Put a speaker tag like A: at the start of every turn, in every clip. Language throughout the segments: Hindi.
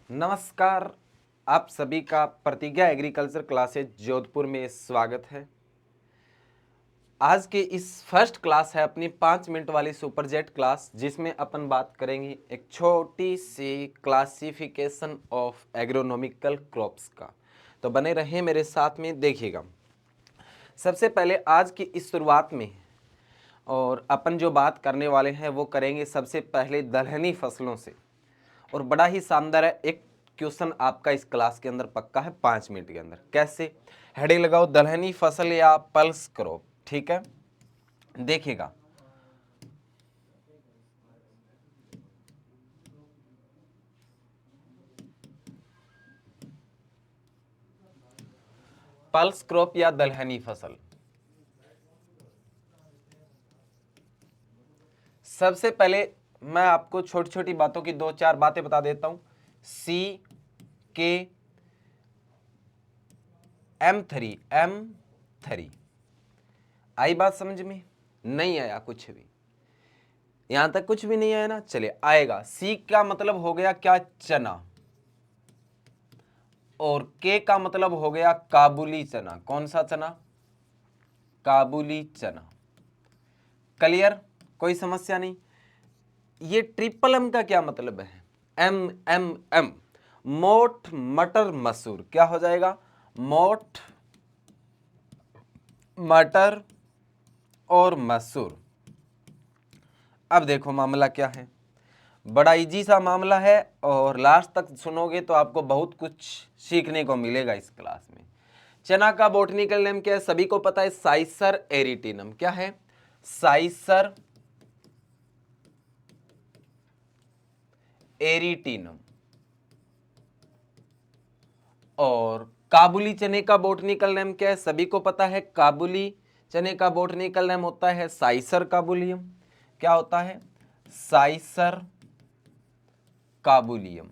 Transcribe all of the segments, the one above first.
A: नमस्कार। आप सभी का प्रतिज्ञा एग्रीकल्चर क्लासेज जोधपुर में स्वागत है। आज के इस फर्स्ट क्लास है अपनी 5 मिनट वाली सुपरजेट क्लास, जिसमें अपन बात करेंगे एक छोटी सी क्लासिफिकेशन ऑफ एग्रोनॉमिकल क्रॉप्स का। तो बने रहें मेरे साथ में, देखिएगा। सबसे पहले आज की इस शुरुआत में और अपन जो बात करने वाले हैं वो करेंगे सबसे पहले दलहनी फसलों से। और बड़ा ही शानदार है, एक क्वेश्चन आपका इस क्लास के अंदर पक्का है 5 मिनट के अंदर। कैसे? हेडिंग लगाओ दलहनी फसल या पल्स क्रॉप। ठीक है, देखिएगा। पल्स क्रॉप या दलहनी फसल। सबसे पहले मैं आपको छोटी छोटी बातों की 2-4 बातें बता देता हूं। CKM3 आई बात समझ में? नहीं आया कुछ भी? यहां तक कुछ भी नहीं आया ना? चलिए, आएगा। सी का मतलब हो गया क्या? चना। और के का मतलब हो गया काबुली चना। कौन सा चना? काबुली चना। क्लियर? कोई समस्या नहीं। ये ट्रिपल एम का क्या मतलब है? M मोठ मटर मसूर। क्या हो जाएगा? मोठ मटर और मसूर। अब देखो मामला क्या है, बड़ा इजी सा मामला है और लास्ट तक सुनोगे तो आपको बहुत कुछ सीखने को मिलेगा इस क्लास में। चना का बोटनिकल नेम क्या है? सभी को पता है, साइसर एरिटिनम। क्या है? साइसर एरिटिनम। और काबुली चने का बोटनिकल नेम क्या है? सभी को पता है, काबुली चने का बोटनिकल नेम होता है साइसर काबुलियम। क्या होता है? साइसर काबुलियम।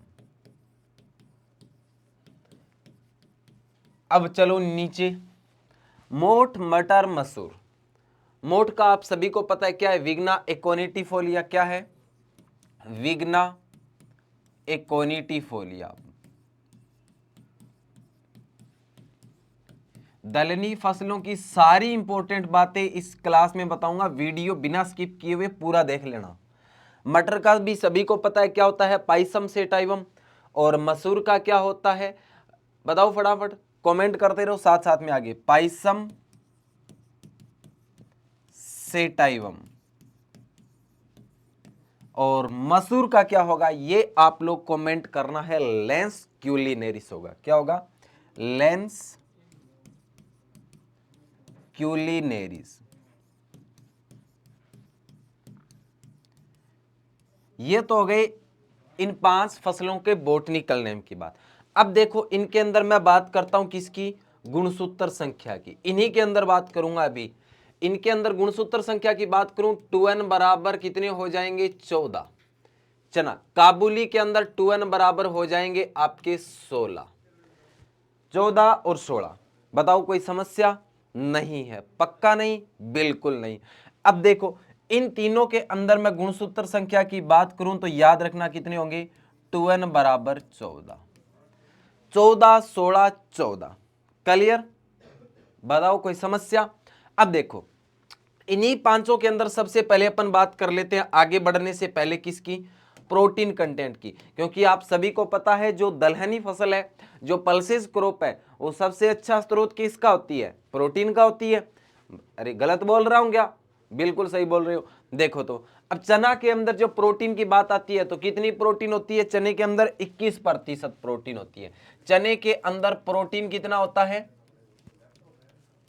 A: अब चलो नीचे, मोठ मटर मसूर। मोठ का आप सभी को पता है क्या है? विग्ना एकोनिटिफोलिया। क्या है? विग्ना एकोनिटिफोलिया। दलहनी फसलों की सारी इंपॉर्टेंट बातें इस क्लास में बताऊंगा, वीडियो बिना स्किप किए हुए पूरा देख लेना। मटर का भी सभी को पता है क्या होता है? Pisum sativum. और मसूर का क्या होता है? बताओ फटाफट, कमेंट करते रहो साथ साथ में आगे। Pisum sativum. और मसूर का क्या होगा? ये आप लोग कमेंट करना है, लेंस क्यूलिनेरिस होगा। क्या होगा? लेंस क्यूलिनेरिस। ये तो हो गए इन 5 फसलों के बोटनिकल नेम की बात। अब देखो इनके अंदर मैं बात करता हूं किसकी? गुणसूत्र संख्या की। इन्हीं के अंदर बात करूंगा अभी। इनके अंदर गुणसूत्र संख्या की बात करूं, 2n बराबर कितने हो जाएंगे? 14। चना काबुली के अंदर 2n बराबर हो जाएंगे आपके 16। 14 और 16। बताओ कोई समस्या? नहीं है? पक्का नहीं? बिल्कुल नहीं। अब देखो इन तीनों के अंदर मैं गुणसूत्र संख्या की बात करूं तो याद रखना कितने होंगे? 2n बराबर 14। 14, 16, 14। क्लियर? बताओ कोई समस्या? अब देखो इन्हीं पांचों के अंदर सबसे पहले अपन बात कर लेते हैं, आगे बढ़ने से पहले किसकी? प्रोटीन कंटेंट की। क्योंकि आप सभी को पता है जो दलहनी फसल है, जो पल्सेस क्रॉप है, वो सबसे अच्छा स्रोत किसका होती है? प्रोटीन का होती है। अरे गलत बोल रहा हूं क्या? बिल्कुल सही बोल रहे हो। देखो तो अब चना के अंदर जो प्रोटीन की बात आती है तो कितनी प्रोटीन होती है? चने के अंदर 21% प्रोटीन होती है। चने के अंदर प्रोटीन कितना होता है?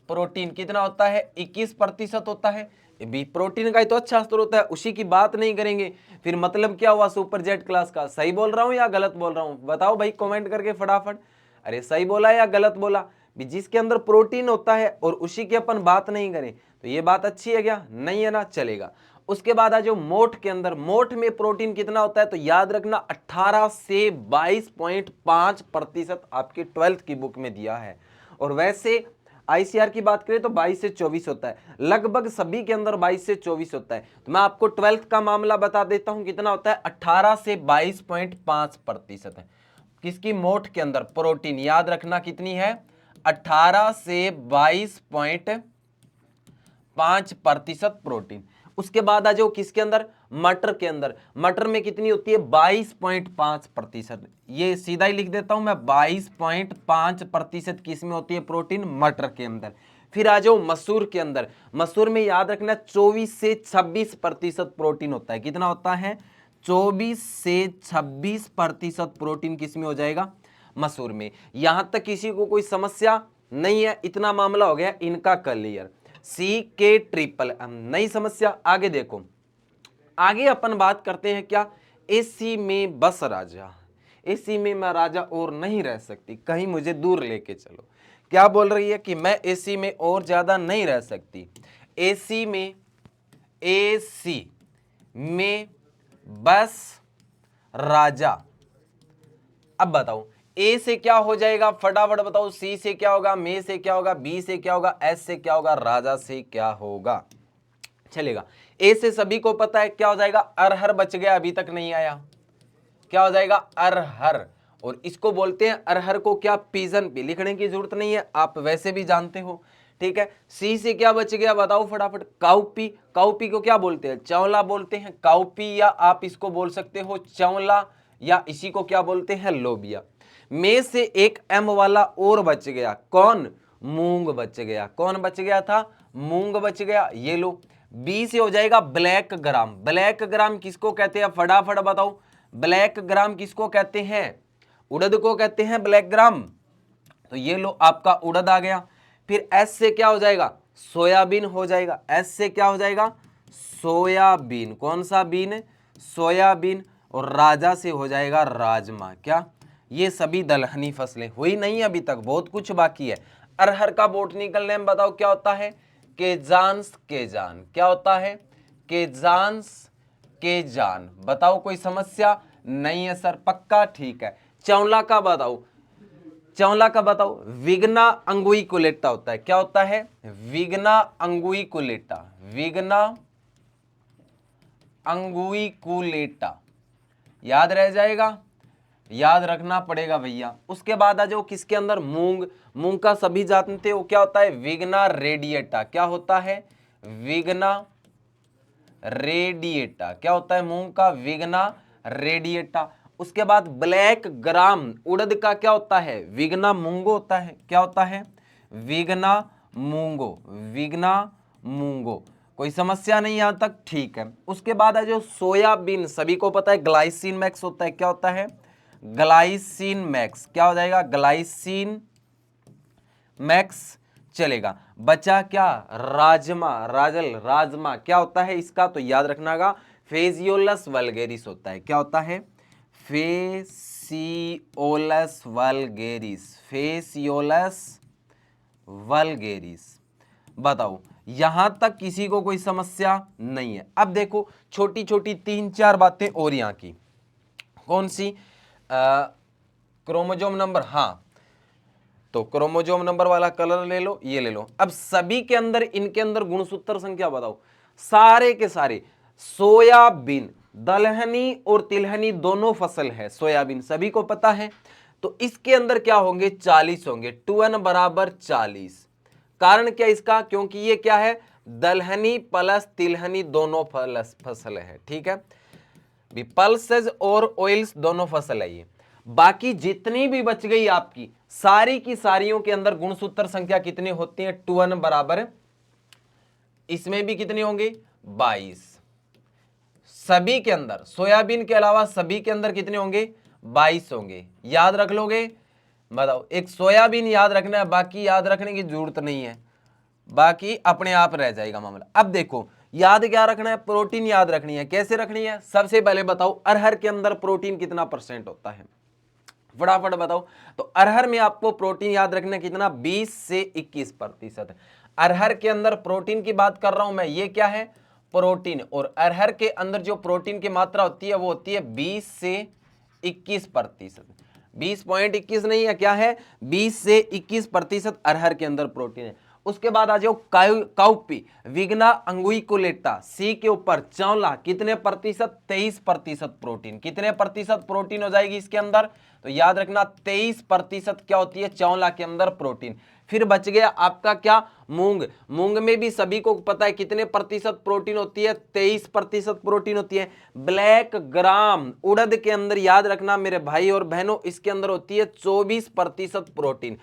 A: प्रोटीन कितना होता है? 21% होता है। भी प्रोटीन का ही तो अच्छा स्रोत है, उसी की बात नहीं करेंगे फिर मतलब क्या हुआ सुपर जेट क्लास का? सही बोल रहा हूं या गलत बोल रहा हूं? बताओ भाई कमेंट करके फटाफट। अरे सही बोला या गलत बोला? भी जिसके अंदर प्रोटीन होता है और उसी की अपन बात नहीं करें तो ये बात अच्छी है क्या? नहीं है ना? चलेगा। उसके बाद आ जाओ मोठ के अंदर। मोठ में प्रोटीन कितना होता है? तो याद रखना 18 से 22.5% आपकी 12th की बुक में दिया है। और वैसे आईसीआर की बात करें तो 22 से 24 होता है, लगभग सभी के अंदर 22 से 24 होता है। तो मैं आपको 12th का मामला बता देता हूं, कितना होता है? 18 से 22.5% है। किसकी, मोठ के अंदर प्रोटीन, याद रखना कितनी है, 18 से 22.5% प्रोटीन। उसके बाद आ जाओ किसके अंदर, मटर के अंदर। मटर में कितनी होती है, 22.5%। ये सीधा ही लिख देता हूं मैं, 22.5% किसमें होती है प्रोटीन, मटर के अंदर। फिर आ जाओ मसूर के अंदर। मसूर में याद रखना 24 से 26% प्रोटीन होता है। कितना होता है, 24 से 26% प्रोटीन किसमें हो जाएगा, मसूर में। यहां तक किसी को कोई समस्या नहीं है, इतना मामला हो गया इनका क्लियर। सी के ट्रिपल एम, नई समस्या। आगे देखो, आगे अपन बात करते हैं क्या, एसी में बस राजा, एसी में मैं राजा और नहीं रह सकती, कहीं मुझे दूर लेके चलो। क्या बोल रही है कि मैं एसी में और ज्यादा नहीं रह सकती, एसी में, एसी में बस राजा। अब बताओ ए से क्या हो जाएगा, फटाफट बताओ, सी से क्या होगा, मे से क्या होगा, बी से क्या होगा, एस से क्या होगा, राजा से क्या होगा, चलेगा। ए से सभी को पता है क्या हो जाएगा, अरहर बच गया, अभी तक नहीं आया, क्या हो जाएगा, अरहर। और इसको बोलते हैं अरहर को क्या, पिजन पे, लिखने की जरूरत नहीं है, आप वैसे भी जानते हो, ठीक है। सी से क्या बच गया, बताओ फटाफट, काउपी। काउपी को क्या बोलते हैं, चौला बोलते हैं, काउपी, या आप इसको बोल सकते हो चौला, या इसी को क्या बोलते हैं, लोबिया। में से एक एम वाला और बच गया, कौन, मूंग बच गया। कौन बच गया था, मूंग बच गया, ये लो। बी से हो जाएगा ब्लैक ग्राम। ब्लैक ग्राम किसको कहते हैं, फटाफट बताओ, ब्लैक ग्राम किसको कहते हैं, उड़द को कहते हैं ब्लैक ग्राम। तो ये लो आपका उड़द आ गया। फिर एस से क्या हो जाएगा, सोयाबीन हो जाएगा। एस से क्या हो जाएगा, सोयाबीन। कौन सा बीन, सोयाबीन। और राजा से हो जाएगा राजमा। क्या, ये सभी दलहनी फसलें हुई नहीं अभी तक, बहुत कुछ बाकी है। अरहर का बोटनिकल नेम बताओ क्या होता है, केजान्स केजान। क्या होता है, केजान्स केजान। बताओ कोई समस्या नहीं है सर, पक्का, ठीक है। चौला का बताओ, चौला का बताओ, विग्ना अंगुइकुलेटा होता है। क्या होता है, विग्ना अंगुइकुलेटा, विग्ना अंगुइकुलेटा, याद रह जाएगा, याद रखना पड़ेगा भैया। उसके बाद आ जाओ किसके अंदर, मूंग। मूंग का सभी जानते हो क्या होता है, विग्ना रेडिएटा। क्या होता है, विग्ना रेडिएटा। क्या होता है मूंग का, विग्ना रेडिएटा। उसके बाद ब्लैक ग्राम, उड़द का क्या होता है, विग्ना मूंगो होता है। क्या होता है, विग्ना मूंगो, विग्ना मूंगो। कोई समस्या नहीं यहां तक, ठीक है। उसके बाद है जो सोयाबीन, सभी को पता है ग्लाइसिन मैक्स होता है। क्या होता है, ग्लाइसिन मैक्स। क्या हो जाएगा, ग्लाइसिन मैक्स, चलेगा। बचा क्या, राजमा, राजल, राजमा। क्या होता है इसका, तो याद रखनागा, फेजियोलस वल्गेरिस होता है। क्या होता है, फेसियोलस वल्गेरिस, फेसियोलस वल्गेरिस। बताओ यहां तक किसी को कोई समस्या नहीं है। अब देखो छोटी छोटी 3-4 बातें और यहां की, कौन सी, क्रोमोजोम नंबर, हाँ, तो क्रोमोजोम नंबर वाला कलर ले लो, ये ले लो। अब सभी के अंदर, इनके अंदर गुणसूत्र संख्या बताओ, सारे के सारे। सोयाबीन, दलहनी और तिलहनी दोनों फसल है सोयाबीन, सभी को पता है। तो इसके अंदर क्या होंगे, 40 होंगे, 2n बराबर 40। कारण क्या इसका, क्योंकि ये क्या है, दलहनी प्लस तिलहनी दोनों फसल है, ठीक है। पल्सेस और ऑयल्स दोनों फसल है ये। बाकी जितनी भी बच गई आपकी, सारी की सारियों के अंदर गुणसूत्र संख्या कितनी होती है, 2n बराबर, इसमें भी कितने होंगे, 22। सभी के अंदर, सोयाबीन के अलावा सभी के अंदर कितने होंगे, 22 होंगे। याद रख लोगे, बताओ, एक सोयाबीन याद रखना है, बाकी याद रखने की जरूरत नहीं है, बाकी अपने आप रह जाएगा मामला। अब देखो याद क्या रखना है, प्रोटीन याद रखनी है। कैसे रखनी है, सबसे पहले बताओ अरहर के अंदर प्रोटीन कितना % होता है, फटाफट बताओ। तो अरहर में आपको प्रोटीन याद रखना कितना, 20 से 21%। अरहर के अंदर प्रोटीन की बात कर रहा हूं मैं, ये क्या है, प्रोटीन। और अरहर के अंदर जो प्रोटीन की मात्रा होती है वो होती है 20 से 21%। 20.21 नहीं है, क्या है, 20 से 21% अरहर के अंदर प्रोटीन है। उसके बाद आ जाओ काउपी, विग्ना अंगुइकुलेटा, सी के ऊपर चौला, कितने प्रतिशत? 23% प्रोटीन। कितने प्रतिशत प्रोटीन हो जाएगी इसके अंदर? तो याद रखना 23% क्या होती है चौला के अंदर प्रोटीन। फिर बच गया आपका क्या? मूंग। मूंग में भी सभी को पता है कितने प्रतिशत प्रोटीन होती है? 23% प्रोटीन होती है। ब्लैक ग्राम, उड़द के अंदर याद रखना मेरे भाई और बहनों, इसके अंदर होती है 24% प्रोटीन।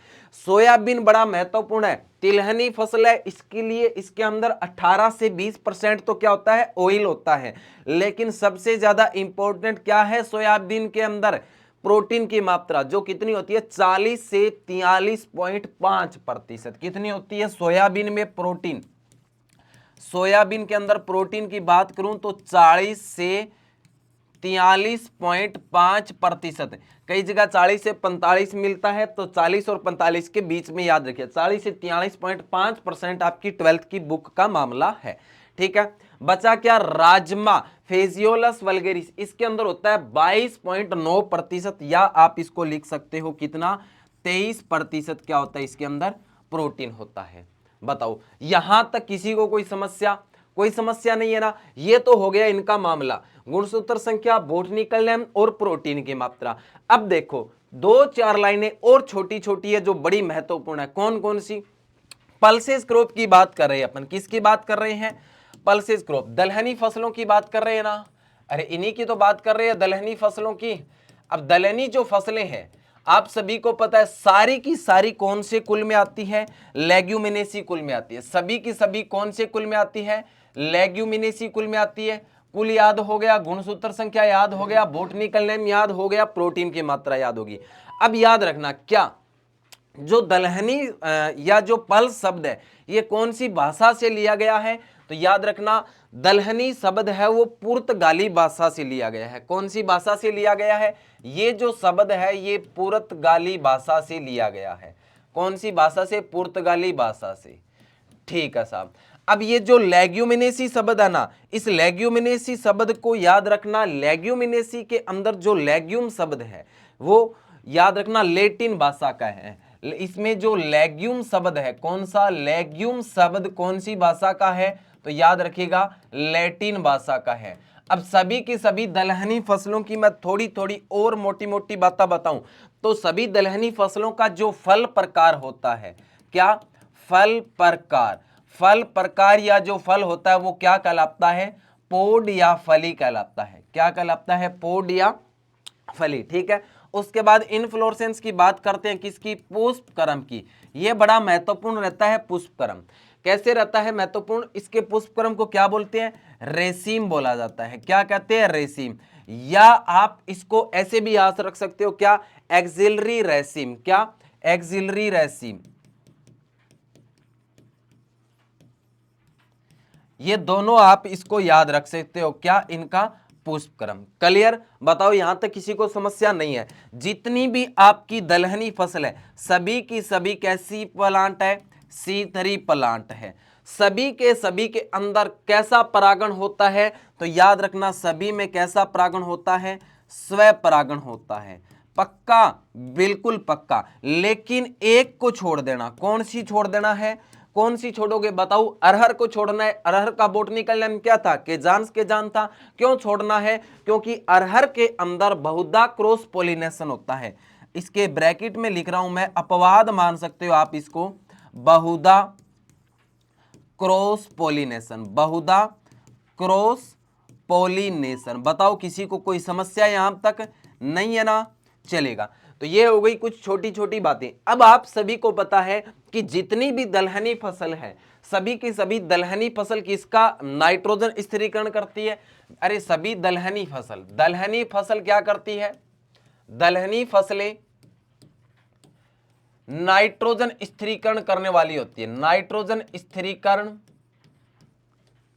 A: सोयाबीन बड़ा महत्वपूर्ण है, तिलहनी फसल है, इसके लिए इसके अंदर 18 से 20% तो क्या होता है? ऑयल होता है। लेकिन सबसे ज्यादा इंपॉर्टेंट क्या है सोयाबीन के अंदर? प्रोटीन की मात्रा, जो कितनी होती है? 40 से 43.5%। कितनी होती है सोयाबीन में प्रोटीन? सोयाबीन के अंदर प्रोटीन की बात करूं तो 40 से 43.5%। कई जगह 40 से 45 मिलता है, तो 40 और 45 के बीच में याद रखिए 40 से 43.5% आपकी 12th की बुक का मामला है। ठीक है, बचा क्या? राजमा, फेजियोलस वल्गेरिस, इसके अंदर होता है 22.9%, या आप इसको लिख सकते हो कितना? 23% क्या होता है इसके अंदर? प्रोटीन होता है। बताओ यहां तक किसी को कोई समस्या? कोई समस्या नहीं है ना? ये तो हो गया इनका मामला, गुणसूत्र संख्या, बोटनिकल नेम और प्रोटीन की मात्रा। अब देखो 2-4 लाइनें और छोटी छोटी है जो बड़ी महत्वपूर्ण है। कौन कौन सी? पल्सेस क्रॉप की बात कर रहे हैं अपन। किसकी बात कर रहे हैं? पल्सेस क्रॉप, दलहनी फसलों की बात कर रहे हैं ना? अरे इन्हीं की तो बात कर रहे हैं, दलहनी फसलों की। अब दलहनी जो फसलें हैं आप सभी को पता है सारी की सारी कौन से कुल में आती है? लेग्यूमिनेसी कुल में आती है। सभी की सभी कौन से कुल में आती है? लेग्यूमिनेसी कुल में आती है। कुल याद हो गया, गुणसूत्र संख्या याद हो गया, बोटनिकल नेम याद हो गया, प्रोटीन की मात्रा याद होगी। अब याद रखना क्या, जो दलहनी या जो पल्स शब्द है ये कौन सी भाषा से लिया गया है? तो याद रखना दलहनी शब्द है वो पुर्तगाली भाषा से लिया गया है। कौन सी भाषा से लिया गया है? ये जो शब्द है ये पुर्तगाली भाषा से लिया गया है। कौन सी भाषा से? पुर्तगाली भाषा से। ठीक है साहब। अब ये जो लेग्यूमिनेसी शब्द है ना, इस लेग्यूमिनेसी शब्द को याद रखना, लेग्यूमिनेसी के अंदर जो लेग्यूम शब्द है वो याद रखना लेटिन भाषा का है। इसमें जो लेग्यूम शब्द है, कौन सा लेग्यूम शब्द कौन सी भाषा का है? तो याद रखिएगा लैटिन भाषा का है। अब सभी की सभी दलहनी फसलों की मैं थोड़ी थोड़ी और मोटी मोटी बातें बताऊं तो सभी दलहनी फसलों का जो फल प्रकार होता है, क्या? फल प्रकार। फल प्रकार या जो फल होता है वो क्या कहलाता है? पोड या फली कहलाता है। क्या कहलाता है? पोड या फली। ठीक है, उसके बाद इनफ्लोरेसेंस की बात करते हैं, किसकी? पुष्पक्रम की। यह बड़ा महत्वपूर्ण रहता है पुष्पक्रम। कैसे रहता है महत्वपूर्ण? इसके पुष्पक्रम को क्या बोलते हैं? रेसिम बोला जाता है। क्या कहते हैं? रेसिम। या आप इसको ऐसे भी याद रख सकते हो, क्या? Axillary raceme. क्या? Axillary raceme. ये दोनों आप इसको याद रख सकते हो, क्या? इनका पुष्पक्रम। क्लियर? बताओ यहां तक किसी को समस्या नहीं है? जितनी भी आपकी दलहनी फसल है सभी की सभी कैसी प्लांट है? C3 प्लांट है। सभी के अंदर कैसा परागण होता है? तो याद रखना सभी में कैसा परागण होता है? स्व परागण होता है। पक्का? बिल्कुल पक्का। लेकिन एक को छोड़ देना। कौन सी छोड़ देना है? कौन सी छोड़ोगे? बताओ। अरहर को छोड़ना है। अरहर का बोटनिकल नेम क्या था? केजान था। क्यों छोड़ना है? क्योंकि अरहर के अंदर बहुधा क्रॉस पोलिनेशन होता है। इसके ब्रैकेट में लिख रहा हूं मैं, अपवाद मान सकते हो आप इसको, बहुधा क्रॉस पोलिनेशन। बहुधा क्रॉस पोलिनेशन। बताओ किसी को कोई समस्या यहां तक नहीं है ना? चलेगा। तो ये हो गई कुछ छोटी छोटी बातें। अब आप सभी को पता है कि जितनी भी दलहनी फसल है सभी की सभी दलहनी फसल किसका नाइट्रोजन स्थिरीकरण करती है? अरे सभी दलहनी फसल क्या करती है? दलहनी फसलें नाइट्रोजन स्थिरीकरण करने वाली होती है। नाइट्रोजन स्थिरीकरण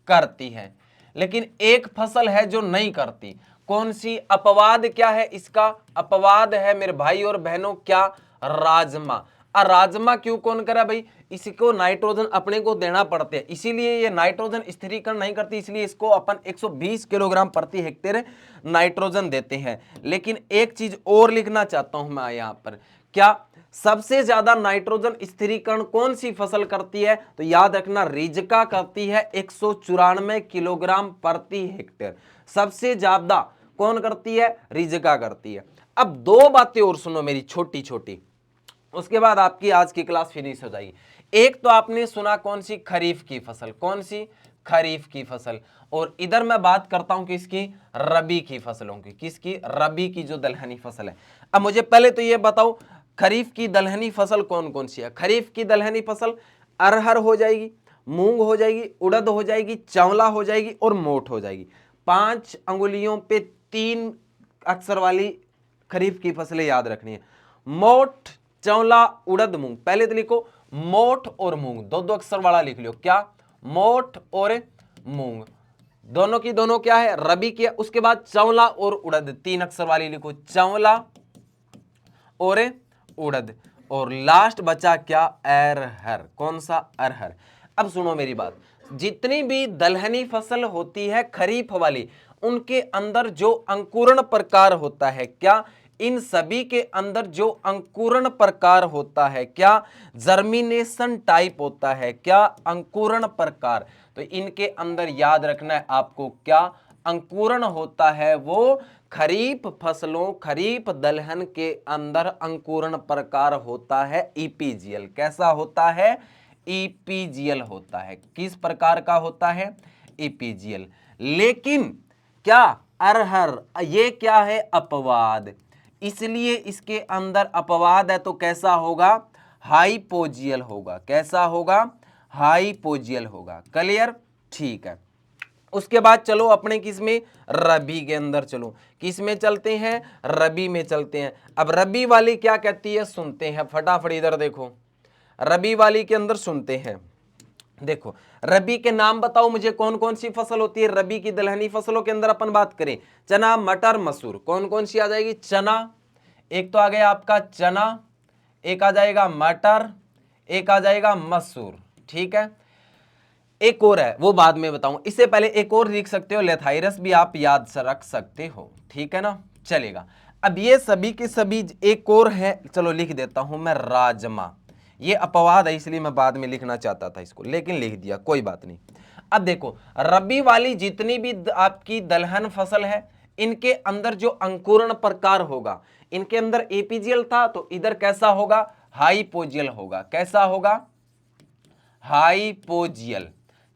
A: करती है। लेकिन एक फसल है जो नहीं करती। कौन सी? अपवाद क्या है इसका? अपवाद है मेरे भाई और बहनों क्या? राजमा। राजमा क्यों कौन करा भाई? इसको नाइट्रोजन अपने को देना पड़ते हैं, इसीलिए ये नाइट्रोजन स्थिरीकरण नहीं करती, इसलिए इसको अपन 120 किलोग्राम प्रति हेक्टेयर नाइट्रोजन देते हैं। लेकिन एक चीज और लिखना चाहता हूं मैं यहां पर, क्या? सबसे ज्यादा नाइट्रोजन स्थिरीकरण कौन सी फसल करती है? तो याद रखना रिजका करती है 194 किलोग्राम प्रति हेक्टेयर। सबसे ज्यादा कौन करती है? रिजका करती है। अब दो बातें और सुनो मेरी छोटी छोटी, उसके बाद आपकी आज की क्लास फिनिश हो जाएगी। एक तो आपने सुना कौन सी? खरीफ की फसल। कौन सी? खरीफ की फसल। और इधर मैं बात करता हूं किसकी? रबी की फसलों की। किसकी? रबी की जो दलहनी फसल है। अब मुझे पहले तो ये बताओ खरीफ की दलहनी फसल कौन कौन सी है? खरीफ की दलहनी फसल अरहर हो जाएगी, मूंग हो जाएगी, उड़द हो जाएगी, चावला हो जाएगी और मोठ हो जाएगी। 5 अंगुलियों पे 3 अक्षर वाली खरीफ की फसलें याद रखनी है। मोठ, चावला, उड़द, मूंग। पहले तो लिखो मोठ और मूंग, दो दो अक्षर वाला लिख लो। क्या? मोठ और मूंग, दोनों की दोनों क्या है? रबी की है। उसके बाद चावला और उड़द 3 अक्षर वाली लिखो, चावला और उड़द। और लास्ट बचा क्या? अरहर। कौन सा? अरहर। अब सुनो मेरी बात, जितनी भी दलहनी फसल होती है खरीफ वाली, उनके अंदर जो अंकुरण प्रकार होता है, क्या? इन सभी के अंदर जो अंकुरण प्रकार होता है, क्या? जर्मिनेशन टाइप होता है। क्या? अंकुरण प्रकार। तो इनके अंदर याद रखना है आपको, क्या अंकुरण होता है? वो खरीफ फसलों, खरीफ दलहन के अंदर अंकुरण प्रकार होता है ईपीजीएल। कैसा होता है? ईपीजीएल होता है। किस प्रकार का होता है? ईपीजीएल। लेकिन क्या? अरहर ये क्या है? अपवाद। इसलिए इसके अंदर अपवाद है, तो कैसा होगा? हाइपोजियल होगा। कैसा होगा? हाइपोजियल होगा। क्लियर? ठीक है। उसके बाद चलो अपने किसमें? रबी के अंदर चलो। किसमें चलते हैं? रबी में चलते हैं। अब रबी वाली क्या कहती है सुनते हैं फटाफट। इधर देखो रबी वाली के अंदर सुनते हैं। देखो रबी के नाम बताओ मुझे, कौन कौन सी फसल होती है रबी की दलहनी फसलों के अंदर? अपन बात करें चना, मटर, मसूर। कौन कौन सी आ जाएगी? चना, एक तो आ गया आपका चना, एक आ जाएगा मटर, एक आ जाएगा मसूर। ठीक है, एक और है वो बाद में बताऊं। इससे पहले एक और लिख सकते हो, लेथाइरस भी आप याद से रख सकते हो। ठीक है ना, चलेगा। अब ये सभी के सभी एक और है, चलो लिख देता हूं मैं, राजमा। ये अपवाद है इसलिए मैं बाद में लिखना चाहता था इसको, लेकिन लिख दिया, कोई बात नहीं। अब देखो रबी वाली जितनी भी आपकी दलहन फसल है, इनके अंदर जो अंकुरण प्रकार होगा, इनके अंदर एपीजीएल था तो इधर कैसा होगा? हाइपोजियल होगा। कैसा होगा? हाइपोजियल।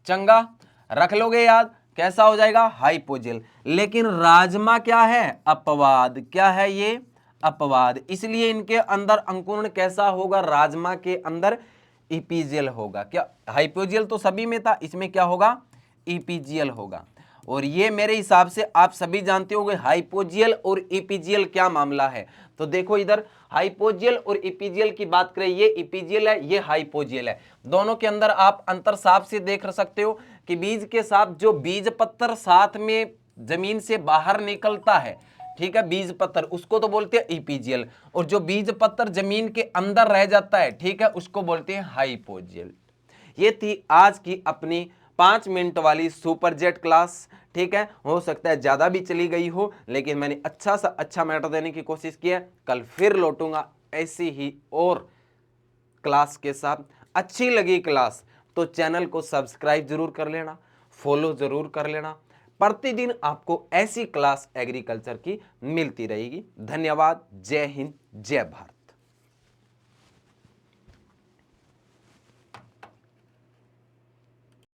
A: चंगा, रख लोगे याद, कैसा हो जाएगा? हाइपोजियल। लेकिन राजमा क्या है? अपवाद। क्या है ये? अपवाद। इसलिए इनके अंदर अंकुरण कैसा होगा? राजमा के अंदर ईपीजियल होगा। क्या? हाइपोजियल तो सभी में था, इसमें क्या होगा? ईपीजियल होगा। और ये मेरे हिसाब से आप सभी जानते होंगे हाइपोजियल और ईपीजियल क्या मामला है। तो देखो इधर हाइपोजियल और ईपीजियल की बात करें, ये ईपीजियल है, ये हाइपोजियल है। दोनों के अंदर आप अंतर साफ से देख सकते हो कि बीज के साथ जो बीज पत्तर साथ में जमीन से बाहर निकलता है, ठीक है, बीज पत्तर, उसको तो बोलते हैं ईपीजियल। और जो बीज पत्तर जमीन के अंदर रह जाता है, ठीक है, उसको बोलते हैं हाइपोजियल। ये थी आज की अपनी 5 मिनट वाली सुपर जेट क्लास। ठीक है, हो सकता है ज्यादा भी चली गई हो, लेकिन मैंने अच्छा सा अच्छा मैटर देने की कोशिश की है। कल फिर लौटूंगा ऐसी ही और क्लास के साथ। अच्छी लगी क्लास तो चैनल को सब्सक्राइब जरूर कर लेना, फॉलो जरूर कर लेना। प्रतिदिन आपको ऐसी क्लास एग्रीकल्चर की मिलती रहेगी। धन्यवाद। जय हिंद, जय भारत।